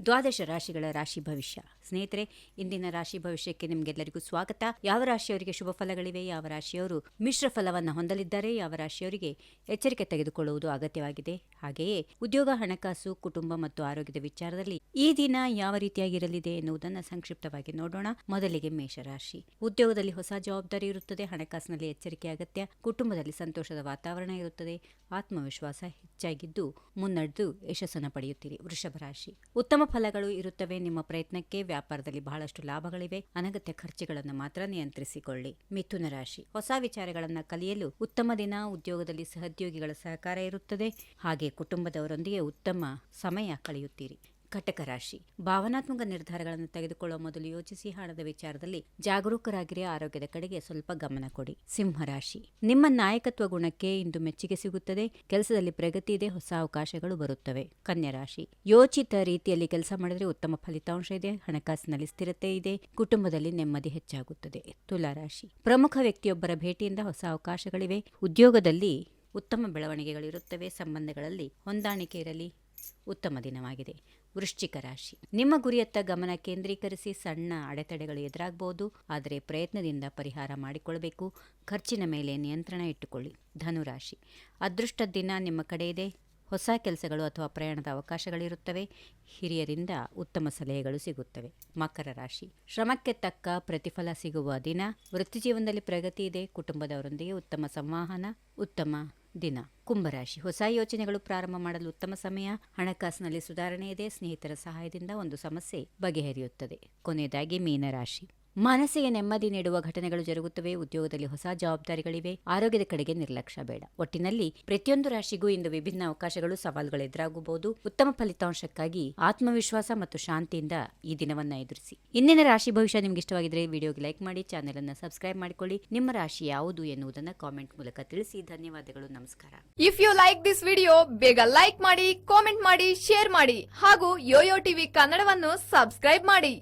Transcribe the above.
ದ್ವಾದಶ ರಾಶಿಗಳ ರಾಶಿ ಭವಿಷ್ಯ. ಸ್ನೇಹಿತರೆ, ಇಂದಿನ ರಾಶಿ ಭವಿಷ್ಯಕ್ಕೆ ನಿಮಗೆಲ್ಲರಿಗೂ ಸ್ವಾಗತ. ಯಾವ ರಾಶಿಯವರಿಗೆ ಶುಭ ಫಲಗಳಿವೆ, ಯಾವ ರಾಶಿಯವರು ಮಿಶ್ರ ಫಲವನ್ನು ಹೊಂದಲಿದ್ದಾರೆ, ಯಾವ ರಾಶಿಯವರಿಗೆ ಎಚ್ಚರಿಕೆ ತೆಗೆದುಕೊಳ್ಳುವುದು ಅಗತ್ಯವಾಗಿದೆ, ಹಾಗೆಯೇ ಉದ್ಯೋಗ, ಹಣಕಾಸು, ಕುಟುಂಬ ಮತ್ತು ಆರೋಗ್ಯದ ವಿಚಾರದಲ್ಲಿ ಈ ದಿನ ಯಾವ ರೀತಿಯಾಗಿರಲಿದೆ ಎನ್ನುವುದನ್ನು ಸಂಕ್ಷಿಪ್ತವಾಗಿ ನೋಡೋಣ. ಮೊದಲಿಗೆ ಮೇಷರಾಶಿ. ಉದ್ಯೋಗದಲ್ಲಿ ಹೊಸ ಜವಾಬ್ದಾರಿ ಇರುತ್ತದೆ, ಹಣಕಾಸಿನಲ್ಲಿ ಎಚ್ಚರಿಕೆ ಅಗತ್ಯ, ಕುಟುಂಬದಲ್ಲಿ ಸಂತೋಷದ ವಾತಾವರಣ ಇರುತ್ತದೆ, ಆತ್ಮವಿಶ್ವಾಸ ಹೆಚ್ಚಾಗಿದ್ದು ಮುನ್ನಡೆದು ಯಶಸ್ಸನ್ನು ಪಡೆಯುತ್ತೀರಿ. ವೃಷಭ ರಾಶಿ. ಉತ್ತಮ ಫಲಗಳು ಇರುತ್ತವೆ, ನಿಮ್ಮ ಪ್ರಯತ್ನಕ್ಕೆ ವ್ಯಾಪಾರದಲ್ಲಿ ಬಹಳಷ್ಟು ಲಾಭಗಳಿವೆ, ಅನಗತ್ಯ ಖರ್ಚುಗಳನ್ನು ಮಾತ್ರ ನಿಯಂತ್ರಿಸಿಕೊಳ್ಳಿ. ಮಿಥುನ ರಾಶಿ. ಹೊಸ ವಿಚಾರಗಳನ್ನು ಕಲಿಯಲು ಉತ್ತಮ ದಿನ, ಉದ್ಯೋಗದಲ್ಲಿ ಸಹೋದ್ಯೋಗಿಗಳ ಸಹಕಾರ ಇರುತ್ತದೆ, ಹಾಗೆ ಕುಟುಂಬದವರೊಂದಿಗೆ ಉತ್ತಮ ಸಮಯ ಕಳೆಯುತ್ತೀರಿ. ಕಟಕ ರಾಶಿ. ಭಾವನಾತ್ಮಕ ನಿರ್ಧಾರಗಳನ್ನು ತೆಗೆದುಕೊಳ್ಳುವ ಮೊದಲು ಯೋಚಿಸಿ, ಹಣದ ವಿಚಾರದಲ್ಲಿ ಜಾಗರೂಕರಾಗಿರಿ, ಆರೋಗ್ಯದ ಕಡೆಗೆ ಸ್ವಲ್ಪ ಗಮನ ಕೊಡಿ. ಸಿಂಹರಾಶಿ. ನಿಮ್ಮ ನಾಯಕತ್ವ ಗುಣಕ್ಕೆ ಇಂದು ಮೆಚ್ಚುಗೆ ಸಿಗುತ್ತದೆ, ಕೆಲಸದಲ್ಲಿ ಪ್ರಗತಿ ಇದೆ, ಹೊಸ ಅವಕಾಶಗಳು ಬರುತ್ತವೆ. ಕನ್ಯಾ ರಾಶಿ. ಯೋಚಿತ ರೀತಿಯಲ್ಲಿ ಕೆಲಸ ಮಾಡಿದರೆ ಉತ್ತಮ ಫಲಿತಾಂಶ ಇದೆ, ಹಣಕಾಸಿನಲ್ಲಿ ಸ್ಥಿರತೆ ಇದೆ, ಕುಟುಂಬದಲ್ಲಿ ನೆಮ್ಮದಿ ಹೆಚ್ಚಾಗುತ್ತದೆ. ತುಲಾ ರಾಶಿ. ಪ್ರಮುಖ ವ್ಯಕ್ತಿಯೊಬ್ಬರ ಭೇಟಿಯಿಂದ ಹೊಸ ಅವಕಾಶಗಳಿವೆ, ಉದ್ಯೋಗದಲ್ಲಿ ಉತ್ತಮ ಬೆಳವಣಿಗೆಗಳಿರುತ್ತವೆ, ಸಂಬಂಧಗಳಲ್ಲಿ ಹೊಂದಾಣಿಕೆ ಇರಲಿ, ಉತ್ತಮ ದಿನವಾಗಿದೆ. ವೃಶ್ಚಿಕ ರಾಶಿ. ನಿಮ್ಮ ಗುರಿಯತ್ತ ಗಮನ ಕೇಂದ್ರೀಕರಿಸಿ, ಸಣ್ಣ ಅಡೆತಡೆಗಳು ಎದುರಾಗಬಹುದು, ಆದರೆ ಪ್ರಯತ್ನದಿಂದ ಪರಿಹಾರ ಮಾಡಿಕೊಳ್ಳಬೇಕು, ಖರ್ಚಿನ ಮೇಲೆ ನಿಯಂತ್ರಣ ಇಟ್ಟುಕೊಳ್ಳಿ. ಧನುರಾಶಿ. ಅದೃಷ್ಟ ದಿನ ನಿಮ್ಮ ಕಡೆ ಇದೆ, ಹೊಸ ಕೆಲಸಗಳು ಅಥವಾ ಪ್ರಯಾಣದ ಅವಕಾಶಗಳಿರುತ್ತವೆ, ಹಿರಿಯರಿಂದ ಉತ್ತಮ ಸಲಹೆಗಳು ಸಿಗುತ್ತವೆ. ಮಕರ ರಾಶಿ. ಶ್ರಮಕ್ಕೆ ತಕ್ಕ ಪ್ರತಿಫಲ ಸಿಗುವ ದಿನ, ವೃತ್ತಿಜೀವನದಲ್ಲಿ ಪ್ರಗತಿ ಇದೆ, ಕುಟುಂಬದವರೊಂದಿಗೆ ಉತ್ತಮ ಸಂವಹನ, ಉತ್ತಮ ದಿನ. ಕುಂಭರಾಶಿ. ಹೊಸ ಯೋಚನೆಗಳು ಪ್ರಾರಂಭ ಮಾಡಲು ಉತ್ತಮ ಸಮಯ, ಹಣಕಾಸಿನಲ್ಲಿ ಸುಧಾರಣೆ ಇದೆ, ಸ್ನೇಹಿತರ ಸಹಾಯದಿಂದ ಒಂದು ಸಮಸ್ಯೆ ಬಗೆಹರಿಯುತ್ತದೆ. ಕೊನೆಯದಾಗಿ ಮೀನರಾಶಿ. ಮನಸ್ಸಿಗೆ ನೆಮ್ಮದಿ ನೀಡುವ ಘಟನೆಗಳು ಜರುಗುತ್ತವೆ, ಉದ್ಯೋಗದಲ್ಲಿ ಹೊಸ ಜವಾಬ್ದಾರಿಗಳಿವೆ, ಆರೋಗ್ಯದ ಕಡೆಗೆ ನಿರ್ಲಕ್ಷ್ಯ ಬೇಡ. ಒಟ್ಟಿನಲ್ಲಿ ಪ್ರತಿಯೊಂದು ರಾಶಿಗೂ ಇಂದು ವಿಭಿನ್ನ ಅವಕಾಶಗಳು, ಸವಾಲುಗಳು ಎದುರಾಗಬಹುದು. ಉತ್ತಮ ಫಲಿತಾಂಶಕ್ಕಾಗಿ ಆತ್ಮವಿಶ್ವಾಸ ಮತ್ತು ಶಾಂತಿಯಿಂದ ಈ ದಿನವನ್ನ ಎದುರಿಸಿ. ಇಂದಿನ ರಾಶಿ ಭವಿಷ್ಯ ನಿಮ್ಗೆ ಇಷ್ಟವಾಗಿದ್ರೆ ವಿಡಿಯೋಗೆ ಲೈಕ್ ಮಾಡಿ, ಚಾನೆಲ್ ಅನ್ನು ಸಬ್ಸ್ಕ್ರೈಬ್ ಮಾಡಿಕೊಳ್ಳಿ. ನಿಮ್ಮ ರಾಶಿ ಯಾವುದು ಎನ್ನುವುದನ್ನು ಕಾಮೆಂಟ್ ಮೂಲಕ ತಿಳಿಸಿ. ಧನ್ಯವಾದಗಳು, ನಮಸ್ಕಾರ. If you like this video, ಬೇಗ ಲೈಕ್ ಮಾಡಿ, ಕಾಮೆಂಟ್ ಮಾಡಿ, ಶೇರ್ ಮಾಡಿ ಹಾಗೂ ಯೋಯೋ ಟಿವಿ ಕನ್ನಡವನ್ನು ಸಬ್ಸ್ಕ್ರೈಬ್ ಮಾಡಿ.